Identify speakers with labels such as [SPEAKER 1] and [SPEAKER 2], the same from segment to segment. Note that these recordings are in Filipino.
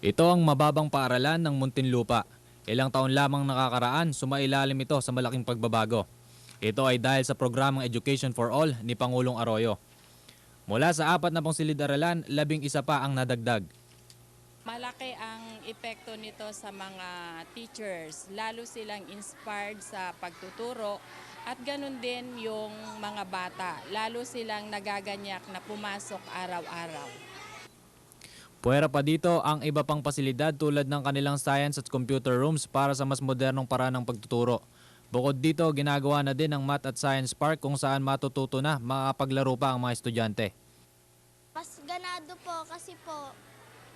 [SPEAKER 1] Ito ang mababang paaralan ng Muntinlupa. Ilang taon lamang nakakaraan, sumailalim ito sa malaking pagbabago. Ito ay dahil sa programang Education for All ni Pangulong Arroyo. Mula sa 4 na silid-aralan, 11 pa ang nadagdag.
[SPEAKER 2] Malaki ang epekto nito sa mga teachers, lalo silang inspired sa pagtuturo at ganun din yung mga bata, lalo silang nagaganyak na pumasok araw-araw.
[SPEAKER 1] Puwera pa dito ang iba pang pasilidad tulad ng kanilang science at computer rooms para sa mas modernong paraan ng pagtuturo. Bukod dito, ginagawa na din ang Math at Science Park kung saan matututo na makapaglaro pa ang mga estudyante.
[SPEAKER 3] Mas ganado po kasi po,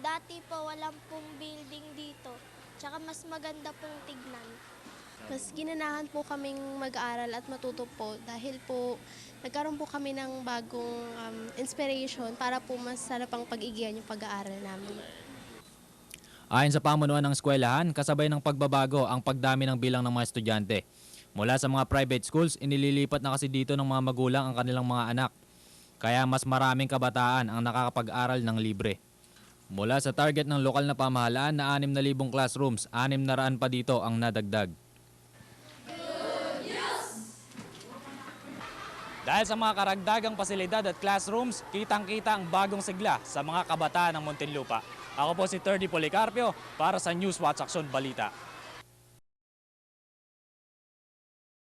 [SPEAKER 3] dati po walang pong building dito. Tsaka mas maganda pong tignan.
[SPEAKER 4] Mas ginanahan po kaming mag-aaral at matuto po dahil po nagkaroon po kami ng bagong inspiration para po mas sarap ang pag-igihan yung pag-aaral namin.
[SPEAKER 1] Ayon sa pamunuan ng eskwelahan, kasabay ng pagbabago ang pagdami ng bilang ng mga estudyante. Mula sa mga private schools, inililipat na kasi dito ng mga magulang ang kanilang mga anak. Kaya mas maraming kabataan ang nakakapag-aral ng libre. Mula sa target ng lokal na pamahalaan na 6,000 classrooms, 600 pa dito ang nadagdag. Dahil sa mga karagdagang pasilidad at classrooms, kitang-kita ang bagong sigla sa mga kabataan ng Muntinlupa. Ako po si Terdy Policarpio para sa Newswatch Aksyon Balita.